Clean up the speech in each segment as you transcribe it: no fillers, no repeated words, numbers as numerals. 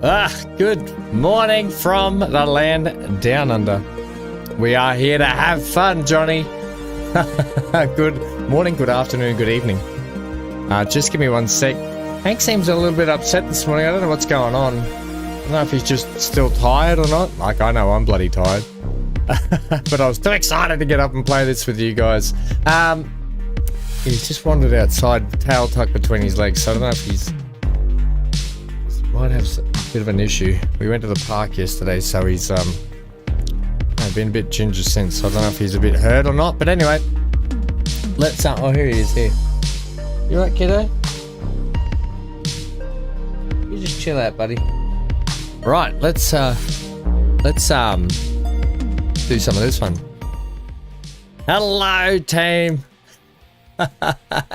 Good morning from the land down under. We are here to have fun, Johnny. Good morning, good afternoon, good evening. Just give me one sec. Hank seems a little bit upset this morning. I don't know what's going on. I don't know if he's just still tired or not. Like, I know I'm bloody tired. But I was too excited to get up and play this with you guys. He's just wandered outside, tail tucked between his legs, so I don't know if he's... might have a bit of an issue. We went to the park yesterday, so he's been a bit ginger since. So I don't know if he's a bit hurt or not. But anyway, let's oh, here he is. Here, you right, kiddo? You just chill out, buddy. Right, let's do some of this one. Hello, team.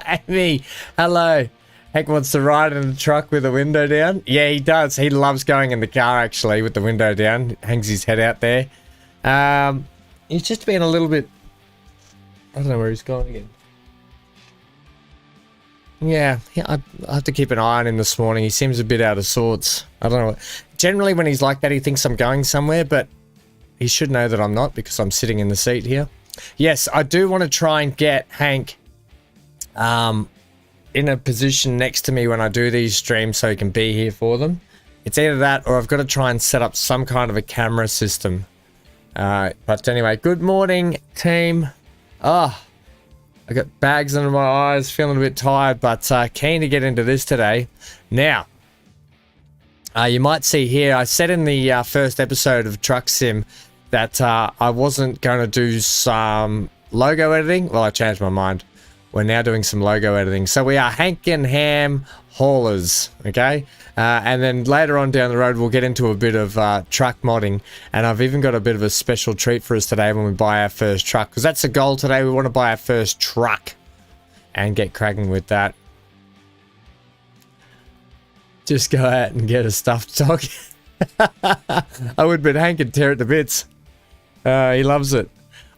Amy, hello. Hank wants to ride in the truck with the window down. Yeah, he does. He loves going in the car, actually, with the window down. Hangs his head out there. He's just been a little bit... I don't know where he's going again. Yeah, I have to keep an eye on him this morning. He seems a bit out of sorts. I don't know. Generally, when he's like that, he thinks I'm going somewhere, but he should know that I'm not because I'm sitting in the seat here. Yes, I do want to try and get Hank... in a position next to me when I do these streams so he can be here for them. It's either that or I've got to try and set up some kind of a camera system. But anyway, good morning, team. I got bags under my eyes, feeling a bit tired, but keen to get into this today. Now, you might see here, I said in the first episode of Truck Sim that I wasn't going to do some logo editing. Well, I changed my mind. We're now doing some logo editing. So we are Hank and Ham haulers, okay? And then later on down the road, we'll get into a bit of truck modding. And I've even got a bit of a special treat for us today when we buy our first truck. Because that's the goal today. We want to buy our first truck and get cracking with that. Just go out and get a stuffed dog. I would, but Hank could tear it to bits. He loves it.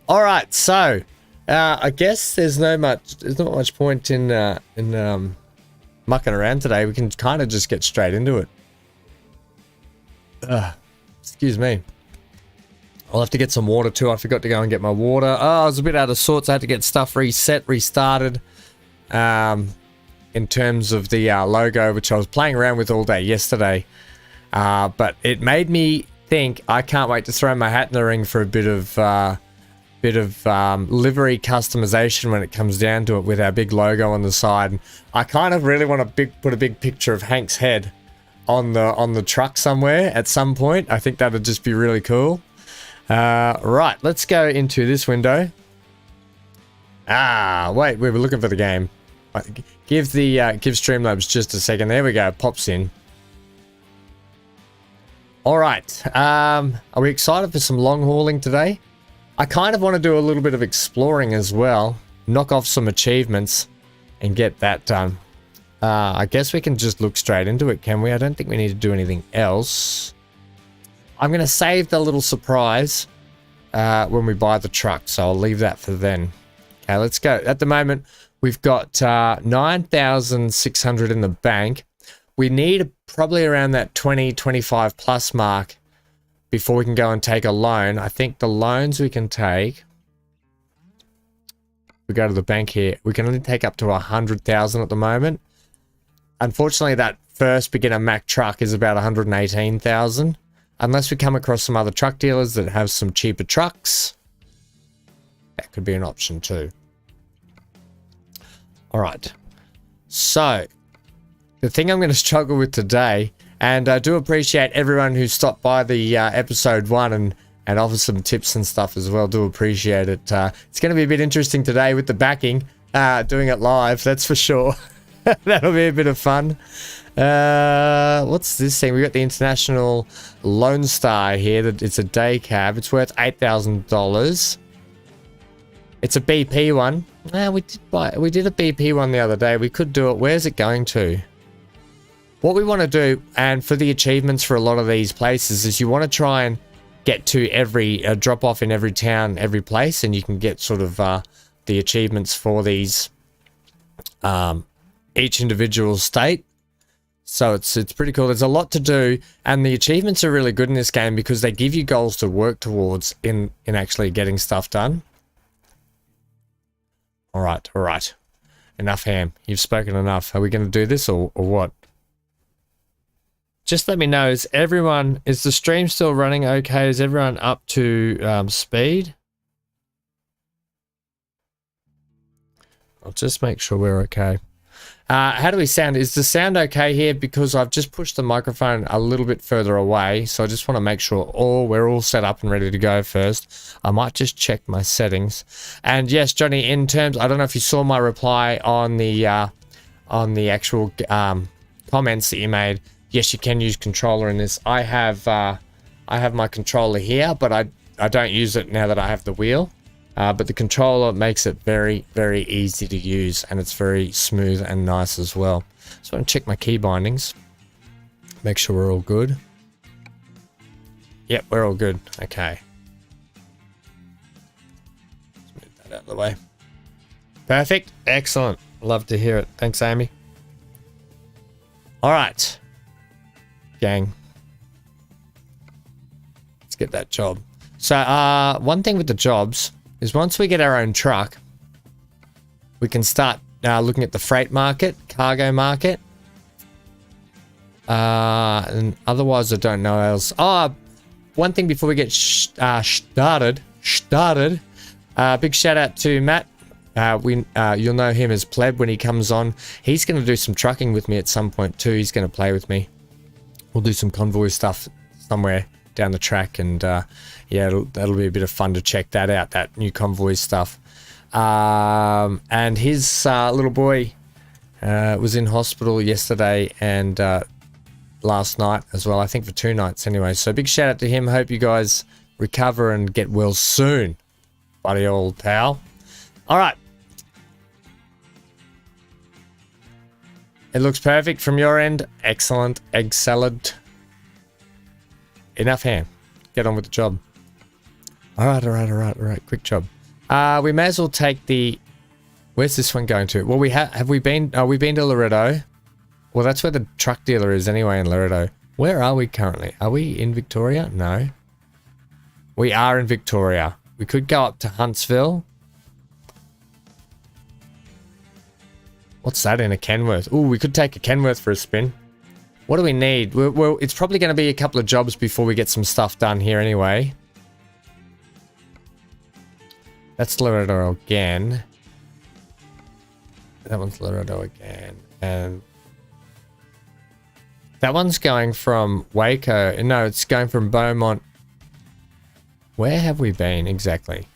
All right, so... I guess there's not much point in mucking around today. We can kind of just get straight into it. Excuse me. I'll have to get some water too. I forgot to go and get my water. I was a bit out of sorts. I had to get stuff restarted. In terms of the logo, which I was playing around with all day yesterday. But it made me think I can't wait to throw my hat in the ring for a bit of livery customization when it comes down to it with our big logo on the side. I kind of really want to put a big picture of Hank's head on the truck somewhere at some point. I think that would just be really cool. Right, let's go into this window. Wait, we were looking for the game. Give Streamlabs just a second. There we go, pops in. All right, are we excited for some long hauling today? I kind of want to do a little bit of exploring as well, knock off some achievements and get that done. I guess we can just look straight into it, can we? I don't think we need to do anything else. I'm going to save the little surprise when we buy the truck, so I'll leave that for then. Okay, let's go. At the moment, we've got 9,600 in the bank. We need probably around that 25 plus mark before we can go and take a loan. I think the loans we can take, we go to the bank here, we can only take up to 100,000 at the moment. Unfortunately, that first beginner Mac truck is about 118,000. Unless we come across some other truck dealers that have some cheaper trucks, that could be an option too. All right. So, the thing I'm going to struggle with today, and I do appreciate everyone who stopped by the episode 1 and offered some tips and stuff as well. Do appreciate it. It's going to be a bit interesting today with the backing, doing it live, that's for sure. That'll be a bit of fun. What's this thing? We got the International Lone Star here. It's a day cab. It's worth $8,000. It's a BP one. We did a BP one the other day. We could do it. Where's it going to? What we want to do, and for the achievements for a lot of these places, is you want to try and get to every drop off in every town, every place, and you can get sort of the achievements for these each individual state. So it's pretty cool. There's a lot to do, and the achievements are really good in this game because they give you goals to work towards in actually getting stuff done. All right. Enough ham. You've spoken enough. Are we going to do this or what? Just let me know. Is the stream still running okay? Is everyone up to speed? I'll just make sure we're okay. How do we sound? Is the sound okay here? Because I've just pushed the microphone a little bit further away, so I just want to make sure we're all set up and ready to go first. I might just check my settings. And yes, Johnny, in terms, I don't know if you saw my reply on the actual comments that you made. Yes, you can use controller in this. I have my controller here, but I don't use it now that I have the wheel. But the controller makes it very, very easy to use, and it's very smooth and nice as well. So I'm going to check my key bindings. Make sure we're all good. Yep, we're all good. Okay. Let's move that out of the way. Perfect. Excellent. Love to hear it. Thanks, Amy. All right. Gang. Let's get that job. So one thing with the jobs is once we get our own truck, we can start looking at the freight market, cargo market. And otherwise, I don't know else. One thing before we get started. Big shout out to Matt. You'll know him as Pleb when he comes on. He's going to do some trucking with me at some point too. He's going to play with me. We'll do some convoy stuff somewhere down the track, and yeah, that'll be a bit of fun to check that out, that new convoy stuff. And his little boy was in hospital yesterday and last night as well, I think for 2 nights anyway. So big shout out to him. Hope you guys recover and get well soon, buddy old pal. All right. It looks perfect from your end. Excellent. Egg salad. Enough ham. Get on with the job. All right. Quick job. We may as well take the... Where's this one going to? Well, have we been to Loretto? Well, that's where the truck dealer is anyway in Loretto. Where are we currently? Are we in Victoria? No. We are in Victoria. We could go up to Huntsville. What's that in a Kenworth? Ooh, we could take a Kenworth for a spin. What do we need? Well, it's probably going to be a couple of jobs before we get some stuff done here anyway. That's Loretto again. That one's Loretto again. And that one's going from Waco. No, it's going from Beaumont. Where have we been exactly?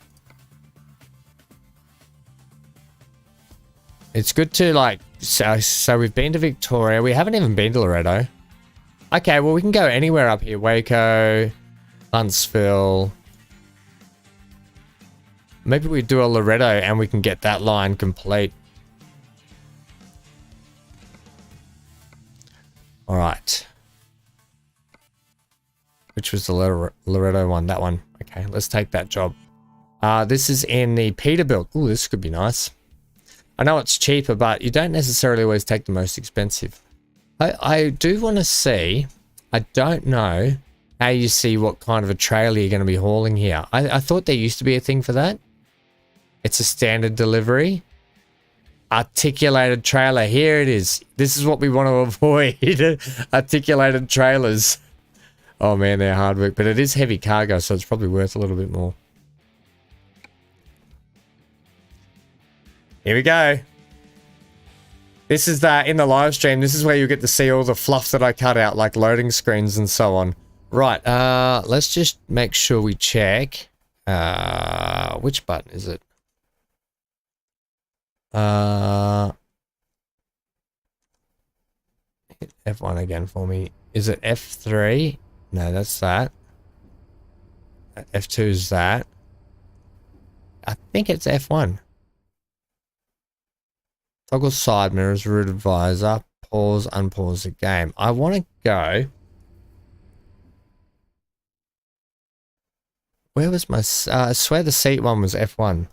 It's good to like... So we've been to Victoria. We haven't even been to Loretto. Okay, well, we can go anywhere up here. Waco, Huntsville. Maybe we do a Loretto and we can get that line complete. All right. Which was the Loretto one? That one. Okay, let's take that job. This is in the Peterbilt. Ooh, this could be nice. I know it's cheaper, but you don't necessarily always take the most expensive. I do want to see, I don't know how you see what kind of a trailer you're going to be hauling here. I thought there used to be a thing for that. It's a standard delivery. Articulated trailer, here it is. This is what we want to avoid. Articulated trailers. Oh man, they're hard work, but it is heavy cargo, so it's probably worth a little bit more. Here we go. This is in the live stream. This is where you get to see all the fluff that I cut out, like loading screens and so on. Right, let's just make sure we check. Which button is it? Hit F1 again for me. Is it F3? No, that's that. F2 is that. I think it's F1. Toggle side mirrors, root advisor, pause, unpause the game. I want to go. Where was my... I swear the seat one was F1.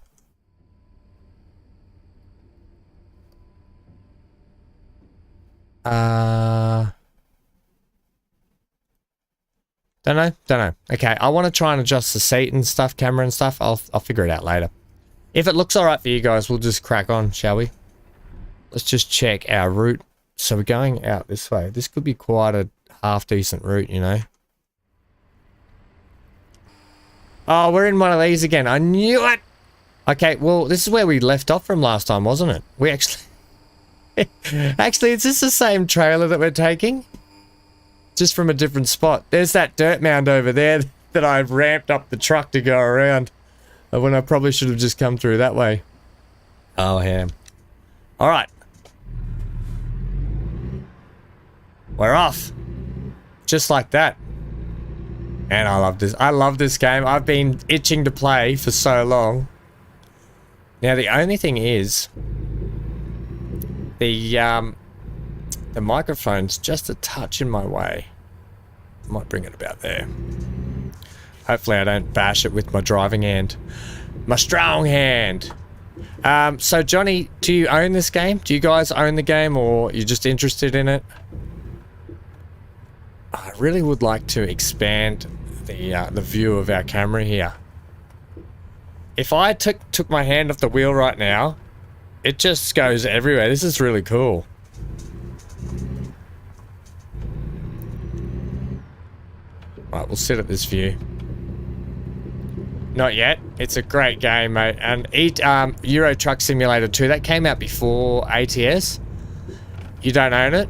Don't know. Okay, I want to try and adjust the seat and stuff, camera and stuff. I'll figure it out later. If it looks alright for you guys, we'll just crack on, shall we? Let's just check our route. So we're going out this way. This could be quite a half-decent route, you know. Oh, we're in one of these again. I knew it! Okay, well, this is where we left off from last time, wasn't it? We actually... Actually, is this the same trailer that we're taking? Just from a different spot. There's that dirt mound over there that I've ramped up the truck to go around. When I probably should have just come through that way. Oh, ham. Alright. We're off. Just like that. And I love this. I love this game. I've been itching to play for so long. Now, the only thing is... The microphone's just a touch in my way. I might bring it about there. Hopefully I don't bash it with my driving hand. My strong hand. So Johnny, do you own this game? Do you guys own the game, or you're just interested in it? I really would like to expand the view of our camera here. If I took my hand off the wheel right now, it just goes everywhere. This is really cool. Right, we'll sit at this view. Not yet. It's a great game, mate. And Euro Truck Simulator 2, that came out before ATS. You don't own it?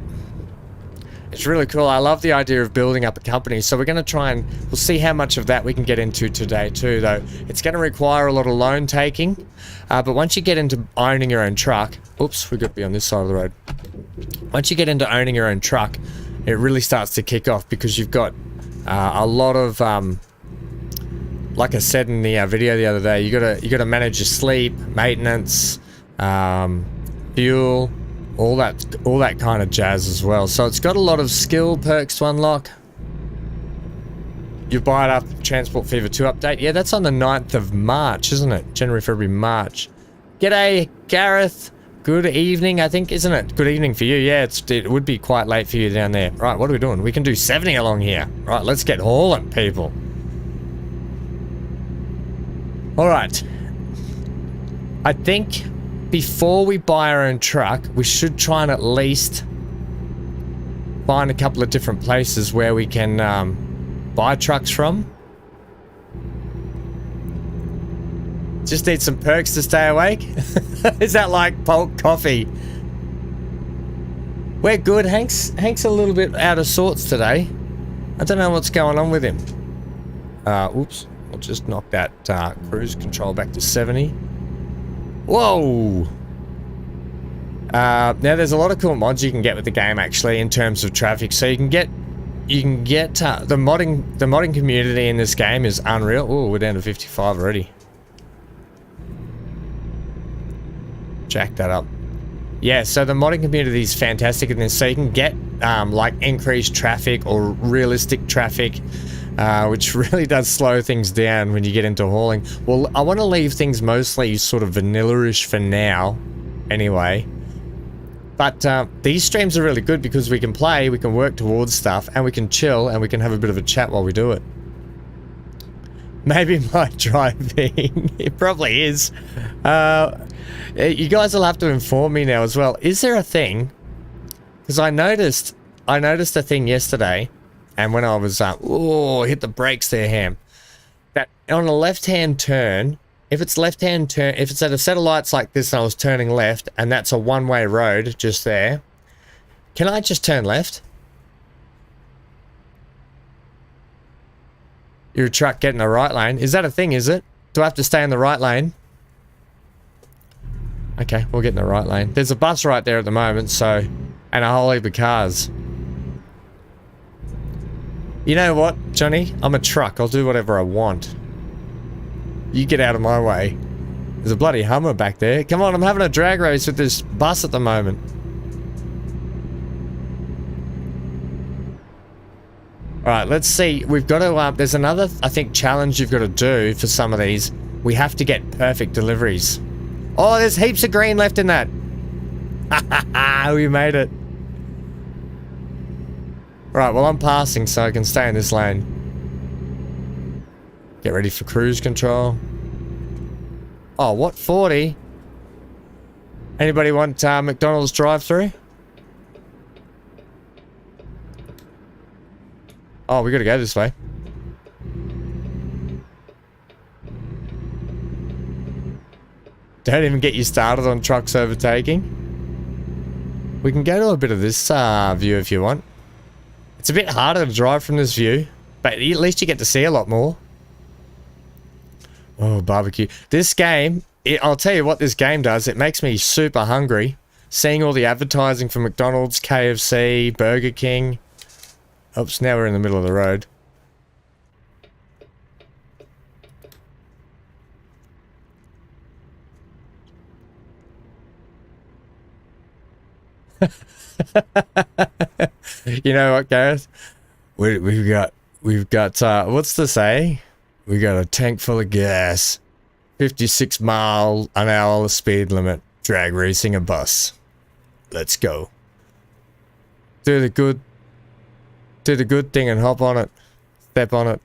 It's really cool. I love the idea of building up a company. So we're going to try and... We'll see how much of that we can get into today too, though. It's going to require a lot of loan taking. But once you get into owning your own truck... Oops, we've got to be on this side of the road. Once you get into owning your own truck, it really starts to kick off because you've got a lot of... like I said in the video the other day, you gotta manage your sleep, maintenance, fuel, all that kind of jazz as well. So it's got a lot of skill perks to unlock. You buy it up, Transport Fever 2 update. Yeah, that's on the 9th of March, isn't it? January, February, March. G'day, Gareth. Good evening, I think, isn't it? Good evening for you. Yeah, it would be quite late for you down there. Right, what are we doing? We can do 70 along here. Right, let's get hauling, people. Alright. I think before we buy our own truck, we should try and at least find a couple of different places where we can buy trucks from. Just need some perks to stay awake. Is that like Polk coffee? We're good. Hank's a little bit out of sorts today. I don't know what's going on with him. Oops. I'll just knock that cruise control back to 70. Whoa! Now there's a lot of cool mods you can get with the game actually in terms of traffic. So you can get the modding community in this game is unreal. Oh, we're down to 55 already. Jack that up. Yeah, so the modding community is fantastic in this. So you can get like increased traffic or realistic traffic, which really does slow things down when you get into hauling. Well, I want to leave things mostly sort of vanilla-ish for now, anyway. But these streams are really good because we can play, we can work towards stuff, and we can chill, and we can have a bit of a chat while we do it. Maybe my driving. It probably is. You guys will have to inform me now as well. Is there a thing? Because I noticed a thing yesterday, and when I was hit the brakes there, Ham. That on a left-hand turn, if it's left-hand turn, if it's at a set of lights like this, and I was turning left, and that's a one-way road just there, can I just turn left? Your truck getting the right lane. Is that a thing, is it? Do I have to stay in the right lane? Okay, we'll get in the right lane. There's a bus right there at the moment, so... And a whole heap of cars. You know what, Johnny? I'm a truck. I'll do whatever I want. You get out of my way. There's a bloody Hummer back there. Come on, I'm having a drag race with this bus at the moment. Alright, let's see. We've got to... there's another, I think, challenge you've got to do for some of these. We have to get perfect deliveries. Oh, there's heaps of green left in that. We made it. Right, well I'm passing so I can stay in this lane. Get ready for cruise control. Oh, what? 40? Anybody want McDonald's drive-thru? Oh, we gotta go this way. Don't even get you started on trucks overtaking. We can go to a bit of this view if you want. It's a bit harder to drive from this view, but at least you get to see a lot more. Oh, barbecue. This game, I'll tell you what this game does. It makes me super hungry. Seeing all the advertising for McDonald's, KFC, Burger King. Oops, now we're in the middle of the road. You know what, Gareth? We've got what's the say? We got a tank full of gas, 56 mile an hour speed limit, drag racing a bus. Let's go. Do the good thing and hop on it. Step on it.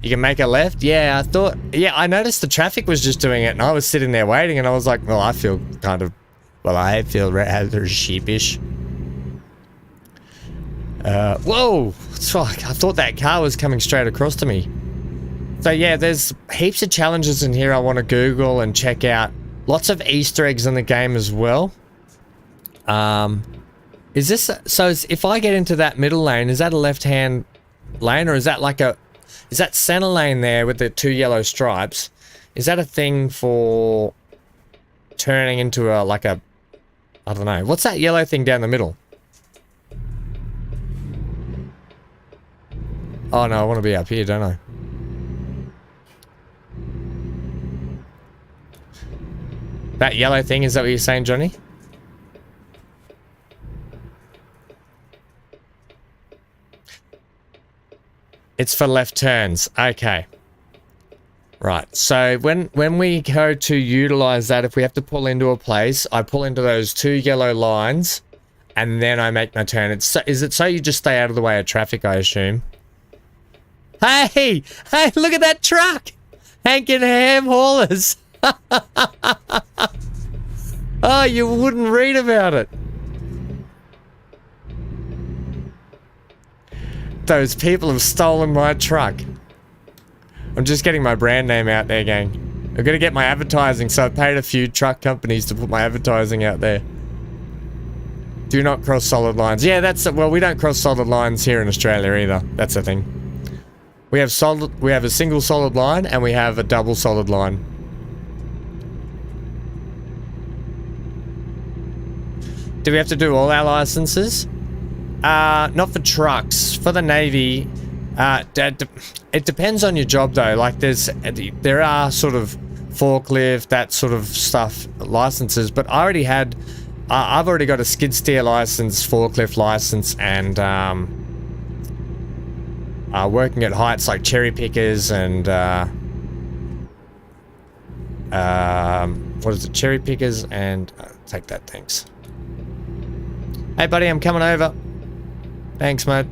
You can make a left? Yeah, I noticed the traffic was just doing it and I was sitting there waiting and I was like, well, I feel rather sheepish. Whoa! Fuck, I thought that car was coming straight across to me. So yeah, there's heaps of challenges in here I want to Google and check out. Lots of Easter eggs in the game as well. Is this, so if I get into that middle lane, is that a left-hand lane or is that like a, is that center lane there with the 2 yellow stripes? Is that a thing for turning into a, like a, I don't know. What's that yellow thing down the middle? Oh no, I want to be up here, don't I? That yellow thing, is that what you're saying, Johnny? It's for left turns. Okay. Right. So when we go to utilize that, if we have to pull into a place, I pull into those 2 yellow lines and then I make my turn. Is it so you just stay out of the way of traffic, I assume? Hey, look at that truck. Hank and Ham haulers. Oh, you wouldn't read about it. Those people have stolen my truck. I'm just getting my brand name out there, gang. I'm gonna get my advertising, so I paid a few truck companies to put my advertising out there. Do not cross solid lines. Yeah, that's, well, we don't cross solid lines here in Australia either. That's the thing. We have a single solid line and we have a double solid line. Do we have to do all our licenses? Not for trucks. For the Navy, it depends on your job though. Like there are sort of forklift, that sort of stuff, licenses, but I already had, I've already got a skid steer license, forklift license, and working at heights like cherry pickers and what is it, cherry pickers and take that, thanks. Hey buddy, I'm coming over. Thanks, mate.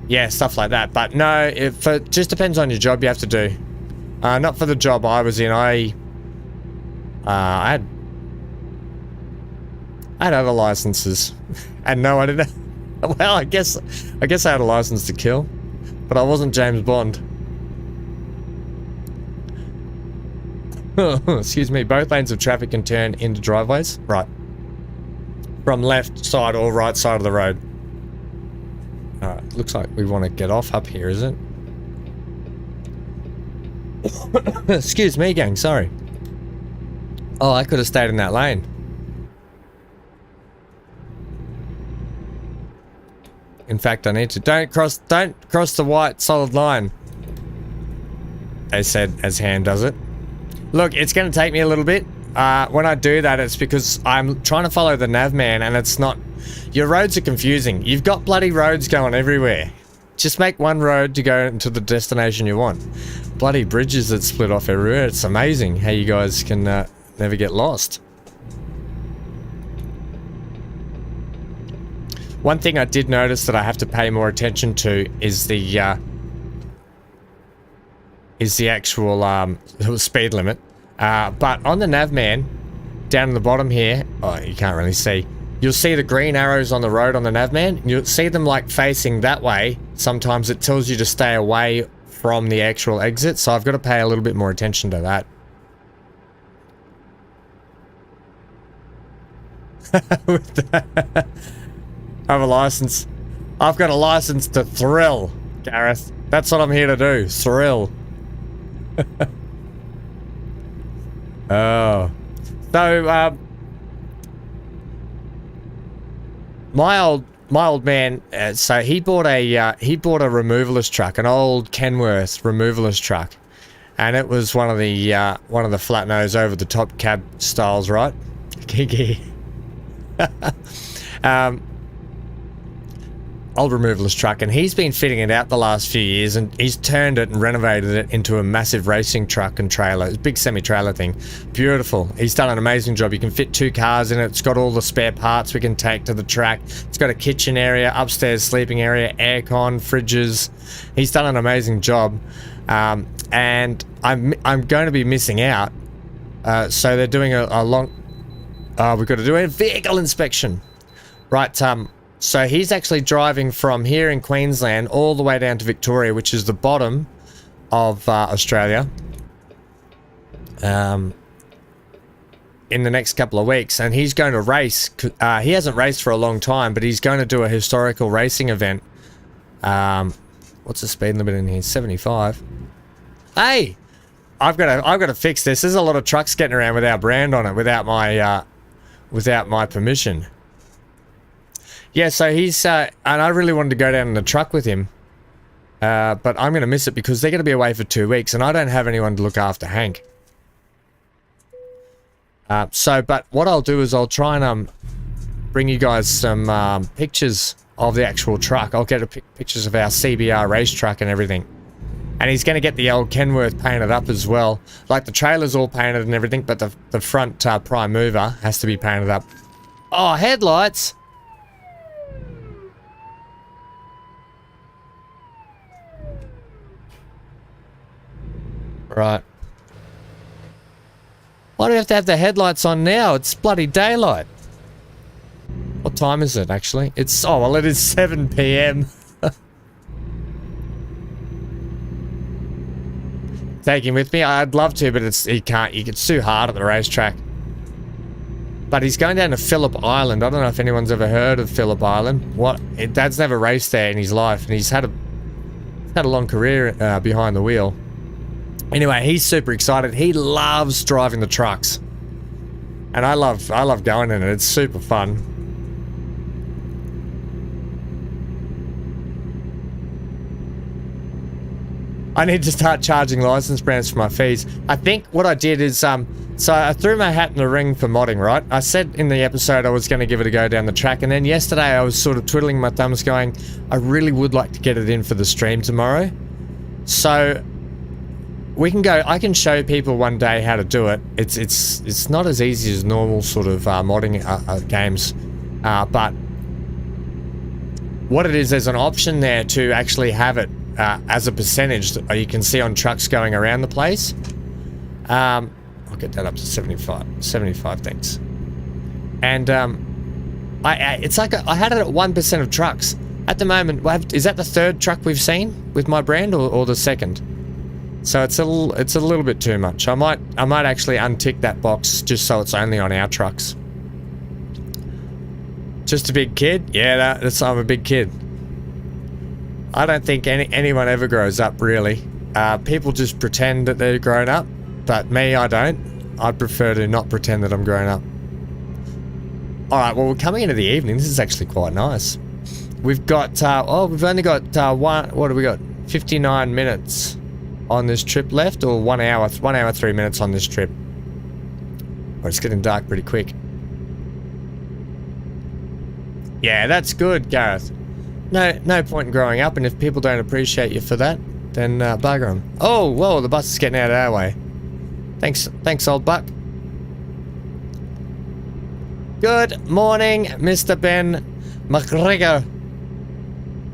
Yeah, stuff like that. But no, it just depends on your job you have to do. Not for the job I was in. I had other licenses, and no, I didn't. Well, I guess I had a license to kill, but I wasn't James Bond. Excuse me. Both lanes of traffic can turn into driveways. Right. From left side or right side of the road. Alright, looks like we want to get off up here, is it? Excuse me, gang, sorry. Oh, I could have stayed in that lane. In fact, I need to. Don't cross the white solid line. They said as Ham does it. Look, it's going to take me a little bit. When I do that, it's because I'm trying to follow the navman and it's not... Your roads are confusing. You've got bloody roads going everywhere. Just make one road to go to the destination you want. Bloody bridges that split off everywhere. It's amazing how you guys can never get lost. One thing I did notice that I have to pay more attention to is the actual speed limit. But on the Navman, down in the bottom here, oh, you can't really see. You'll see the green arrows on the road on the Navman. You'll see them like facing that way. Sometimes it tells you to stay away from the actual exit, so I've got to pay a little bit more attention to that. I have a license. I've got a license to thrill, Gareth. That's what I'm here to do. Thrill. Oh. So, my old man, so he bought a removalist truck, an old Kenworth removalist truck, and it was one of the flat nose over the top cab styles, right? Kiki. Old removalist truck, and he's been fitting it out the last few years, and he's turned it and renovated it into a massive racing truck and trailer. It's a big semi-trailer thing. Beautiful. He's done an amazing job. You can fit 2 cars in it. It's got all the spare parts we can take to the track. It's got a kitchen area, upstairs sleeping area, aircon, fridges. He's done an amazing job, and I'm going to be missing out. So they're doing a long... we've got to do a vehicle inspection. Right, so he's actually driving from here in Queensland all the way down to Victoria, which is the bottom of Australia, in the next couple of weeks, and he's going to race. He hasn't raced for a long time, but he's going to do a historical racing event. What's the speed limit in here? 75. Hey, I've got to fix this. There's a lot of trucks getting around with our brand on it without my permission. Yeah, so he's, and I really wanted to go down in the truck with him, but I'm going to miss it because they're going to be away for 2 weeks, and I don't have anyone to look after Hank. But what I'll do is I'll try and bring you guys some pictures of the actual truck. I'll get pictures of our CBR race truck and everything. And he's going to get the old Kenworth painted up as well. Like the trailer's all painted and everything, but the front prime mover has to be painted up. Oh, headlights! Right. Why do we have to have the headlights on now? It's bloody daylight. What time is it, actually? It's... oh, well, it is 7 PM. Take him with me? I'd love to, but he can't. It's too hard at the racetrack. But he's going down to Phillip Island. I don't know if anyone's ever heard of Phillip Island. Dad's never raced there in his life, and he's had a long career behind the wheel. Anyway, he's super excited. He loves driving the trucks, and I love going in it. It's super fun. I need to start charging license brands for my fees. I think what I did is, so I threw my hat in the ring for modding, right? I said in the episode I was going to give it a go down the track, and then yesterday I was sort of twiddling my thumbs going, I really would like to get it in for the stream tomorrow. So we can go, I can show people one day how to do it. It's not as easy as normal sort of modding games, but what it is, there's an option there to actually have it as a percentage that you can see on trucks going around the place. I'll get that up to 75 thanks. And it's like I had it at 1% of trucks. At the moment, is that the 3rd truck we've seen with my brand, or the 2nd? So it's a little bit too much. I might actually untick that box just so it's only on our trucks. Just a big kid? Yeah, I'm a big kid. I don't think anyone ever grows up, really. People just pretend that they're grown up, but me, I don't. I'd prefer to not pretend that I'm grown up. Alright, well, we're coming into the evening. This is actually quite nice. We've got, we've only got what have we got? 59 minutes on this trip left, or 1 hour, 1 hour, 3 minutes on this trip. Oh, it's getting dark pretty quick. Yeah, that's good, Gareth. No point in growing up, and if people don't appreciate you for that, then bugger them. Oh, whoa, the bus is getting out of our way. Thanks, old buck. Good morning, Mr. Ben. McGregor.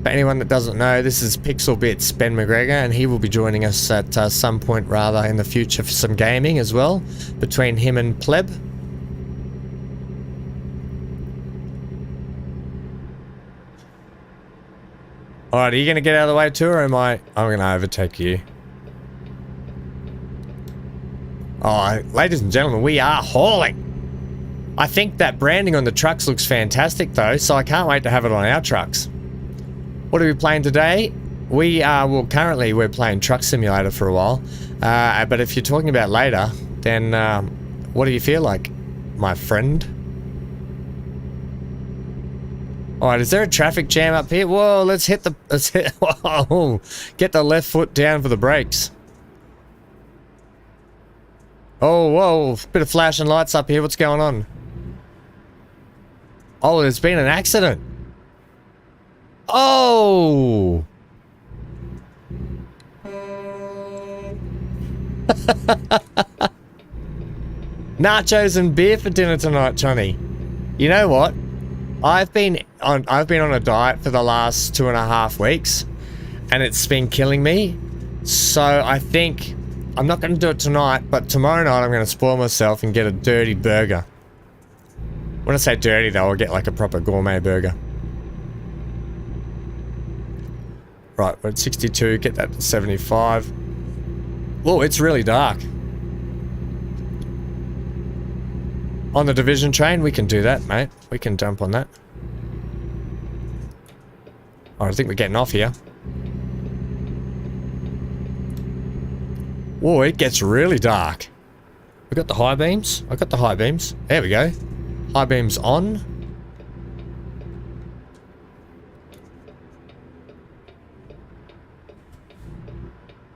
For anyone that doesn't know, this is Pixel Bits, Ben McGregor, and he will be joining us at some point rather in the future for some gaming as well, between him and Pleb. Alright, are you going to get out of the way too, or am I'm going to overtake you. Oh, ladies and gentlemen, we are hauling. I think that branding on the trucks looks fantastic though, so I can't wait to have it on our trucks. What are we playing today? Well, currently we're playing Truck Simulator for a while. But if you're talking about later, then what do you feel like, my friend? Alright, is there a traffic jam up here? Whoa, let's hit, whoa, get the left foot down for the brakes. Oh, whoa, bit of flashing lights up here, what's going on? Oh, there's been an accident. Oh! Nachos and beer for dinner tonight, Johnny. You know what? I've been on a diet for the last 2.5 weeks, and it's been killing me. So I think I'm not going to do it tonight, but tomorrow night I'm going to spoil myself and get a dirty burger. When I say dirty though, I'll get like a proper gourmet burger. Right, we're at 62, get that to 75. Whoa, it's really dark. On the division train, we can do that, mate. We can jump on that. Oh, I think we're getting off here. Whoa, it gets really dark. We got the high beams. I got the high beams. There we go. High beams on.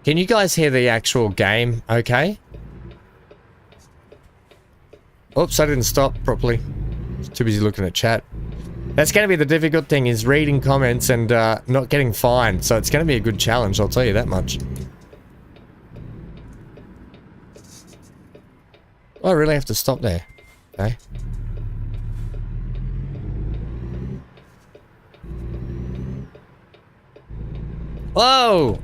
Can you guys hear the actual game okay? Oops, I didn't stop properly. I was too busy looking at chat. That's going to be the difficult thing, is reading comments and not getting fined. So it's going to be a good challenge, I'll tell you that much. Oh, I really have to stop there. Okay. Whoa!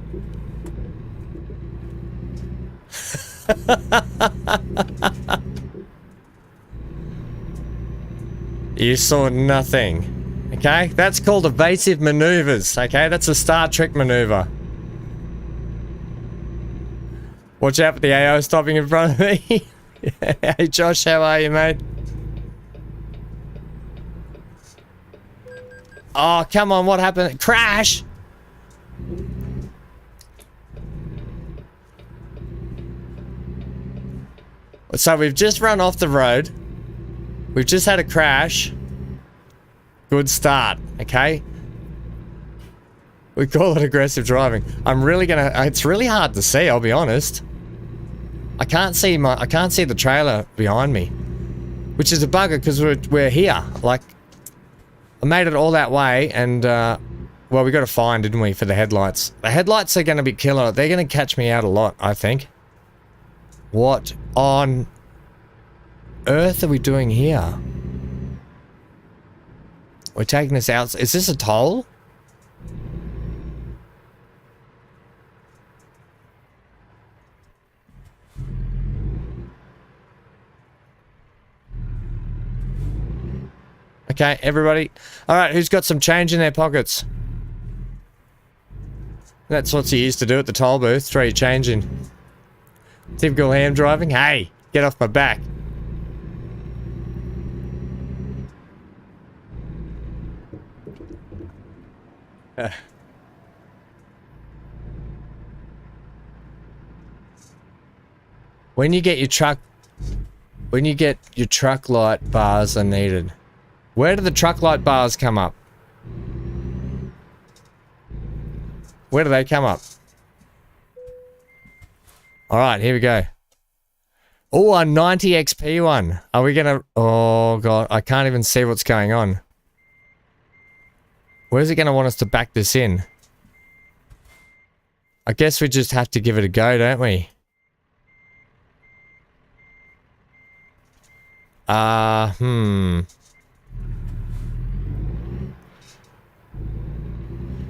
You saw nothing. Okay? That's called evasive maneuvers. Okay? That's a Star Trek maneuver. Watch out for the AO stopping in front of me. Hey Josh, how are you, mate? Oh, come on, what happened? Crash! So we've just run off the road. We've just had a crash. Good start, okay? We call it aggressive driving. I'm really gonna... It's really hard to see, I'll be honest. I can't see the trailer behind me. Which is a bugger, because we're here. Like, I made it all that way, and, well, we got a fine, didn't we, for the headlights. The headlights are gonna be killer. They're gonna catch me out a lot, I think. What on earth are we doing here? We're taking this out. Is this a toll? Okay, everybody. Alright, who's got some change in their pockets? That's what you used to do at the toll booth. Throw your change in. Typical ham driving. Hey, get off my back. When you get your truck light bars are needed. Where do the truck light bars come up? Where do they come up? Alright, here we go. Oh, a 90 XP one. Are we gonna... Oh, God. I can't even see what's going on. Where's it gonna want us to back this in? I guess we just have to give it a go, don't we?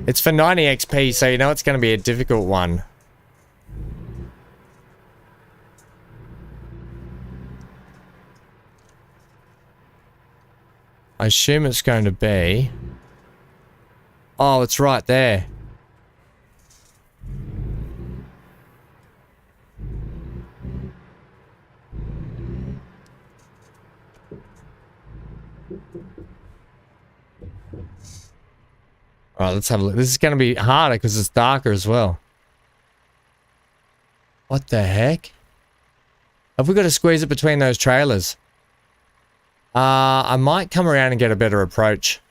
It's for 90 XP, so you know it's going to be a difficult one. I assume it's going to be... Oh, it's right there. Alright, let's have a look. This is going to be harder because it's darker as well. What the heck? Have we got to squeeze it between those trailers? I might come around and get a better approach.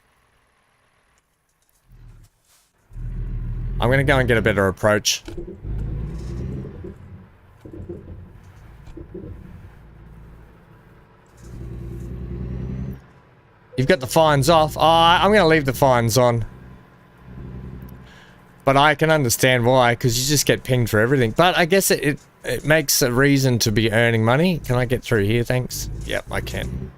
I'm going to go and get a better approach. You've got the fines off. Oh, I'm going to leave the fines on. But I can understand why, because you just get pinged for everything. But I guess it makes a reason to be earning money. Can I get through here, thanks? Yep, I can.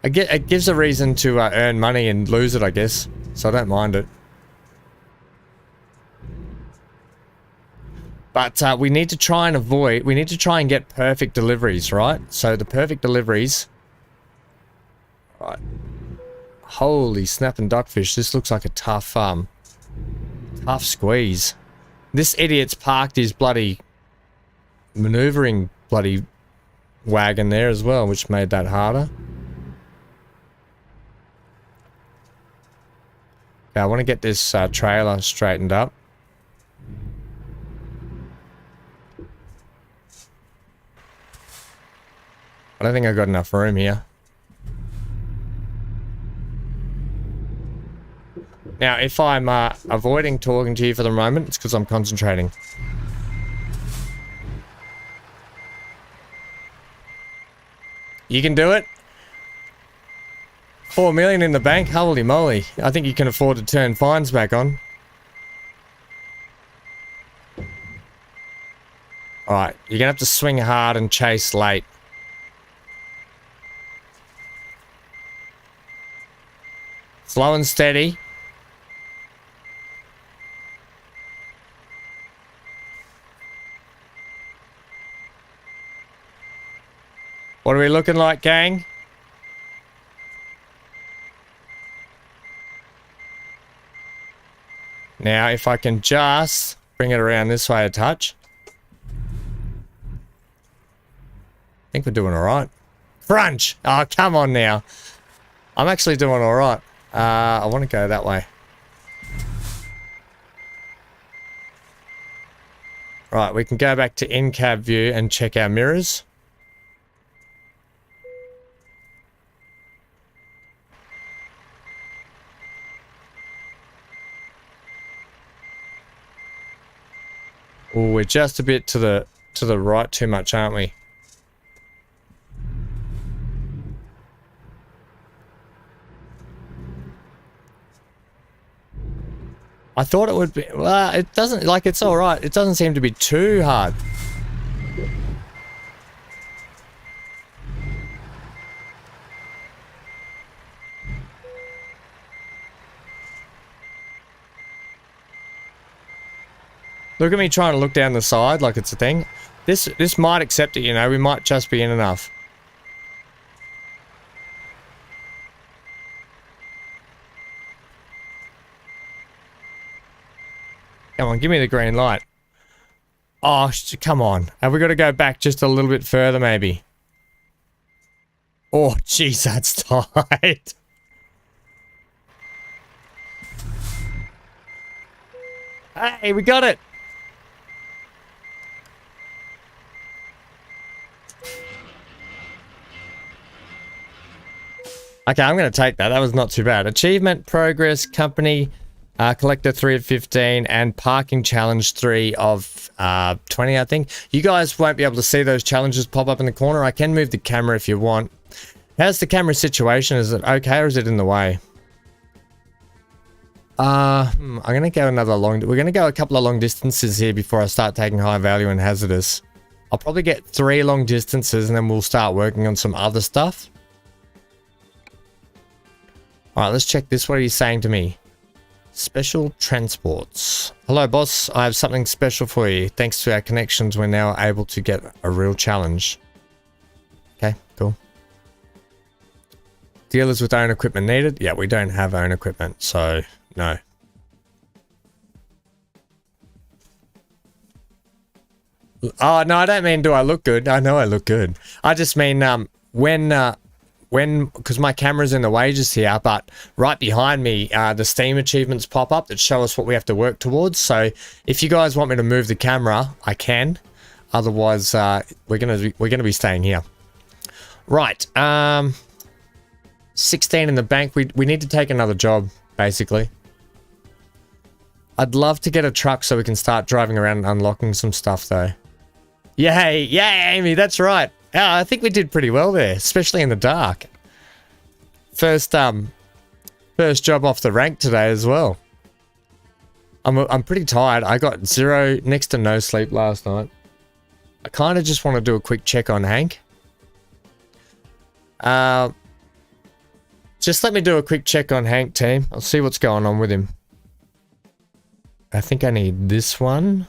It gives a reason to earn money and lose it, I guess. So I don't mind it. But we need to try and avoid... We need to try and get perfect deliveries, right? So the perfect deliveries... Right. Holy snap and duckfish. This looks like a tough squeeze. This idiot's parked his bloody maneuvering bloody wagon there as well, which made that harder. Okay, I want to get this trailer straightened up. I don't think I got enough room here. Now, if I'm avoiding talking to you for the moment, it's because I'm concentrating. You can do it. 4 million in the bank? Holy moly. I think you can afford to turn fines back on. Alright, you're gonna have to swing hard and chase late. Slow and steady. What are we looking like, gang? Now, if I can just bring it around this way a touch. I think we're doing alright. Crunch! Oh, come on now. I'm actually doing alright. I want to go that way. Right, we can go back to in-cab view and check our mirrors. Oh, we're just a bit to the right too much, aren't we? I thought it would be... Well, it doesn't... Like, it's alright. It doesn't seem to be too hard. Look at me trying to look down the side like it's a thing. This might accept it, you know. We might just be in enough. Come on, give me the green light. Oh, come on. Have we got to go back just a little bit further, maybe? Oh, jeez, that's tight. Hey, we got it. Okay, I'm going to take that. That was not too bad. Achievement, progress, company, collector 3 of 15, and parking challenge 3 of 20, I think. You guys won't be able to see those challenges pop up in the corner. I can move the camera if you want. How's the camera situation? Is it okay or is it in the way? I'm going to go another long... We're going to go a couple of long distances here before I start taking high value and hazardous. I'll probably get 3 long distances and then we'll start working on some other stuff. Alright, let's check this. What are you saying to me? Special transports. Hello, boss. I have something special for you. Thanks to our connections, we're now able to get a real challenge. Okay, cool. Dealers with own equipment needed? Yeah, we don't have own equipment, so no. Oh, no, I don't mean do I look good. I know I look good. I just mean because my camera's in the wages here, but right behind me, the Steam achievements pop up that show us what we have to work towards. So if you guys want me to move the camera, I can. Otherwise, we're gonna be staying here. Right. 16 in the bank. We need to take another job, basically. I'd love to get a truck so we can start driving around and unlocking some stuff, though. Yay! Yay, Amy! That's right. I think we did pretty well there, especially in the dark. First job off the rank today as well. I'm pretty tired. I got next to no sleep last night. I kind of just want to do a quick check on Hank. Just let me do a quick check on Hank, team. I'll see what's going on with him. I think I need this one.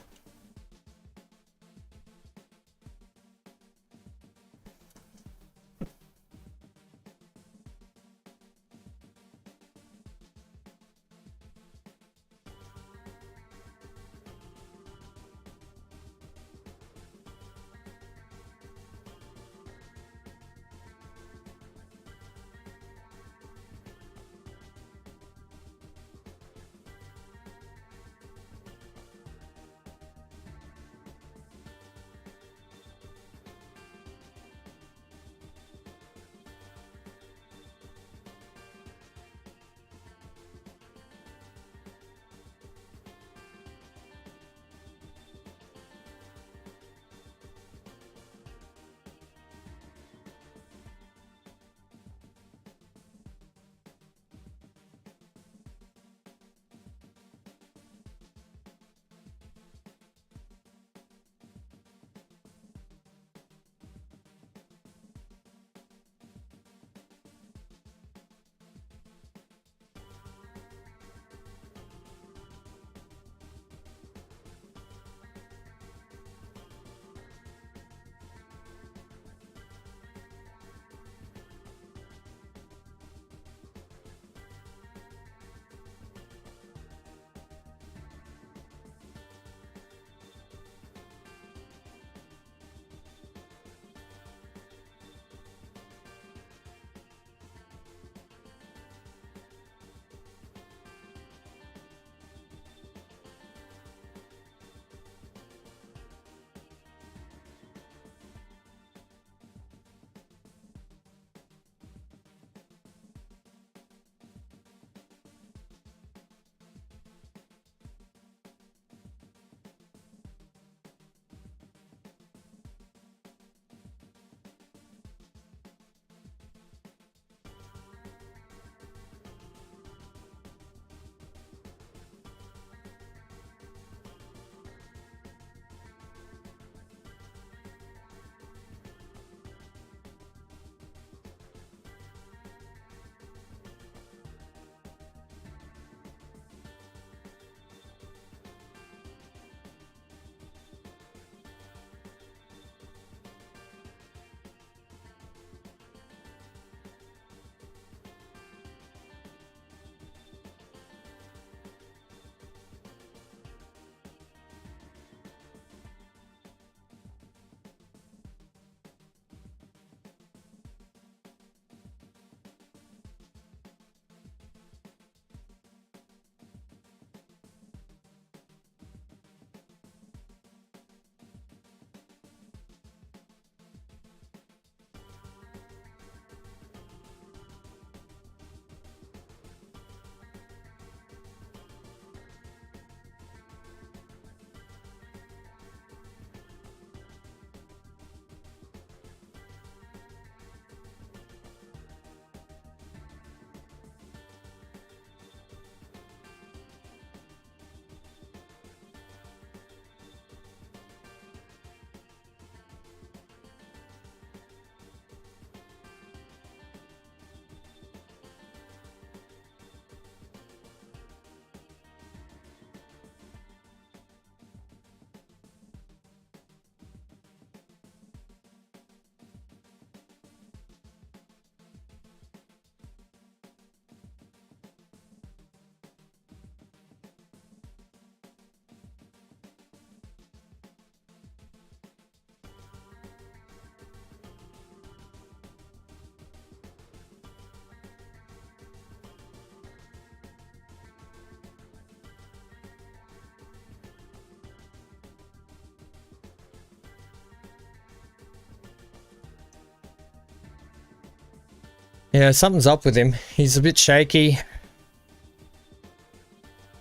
Yeah, something's up with him. He's a bit shaky.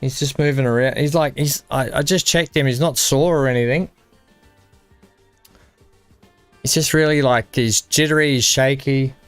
He's just moving around. He's like, I just checked him. He's not sore or anything. He's just really like, he's jittery, he's shaky.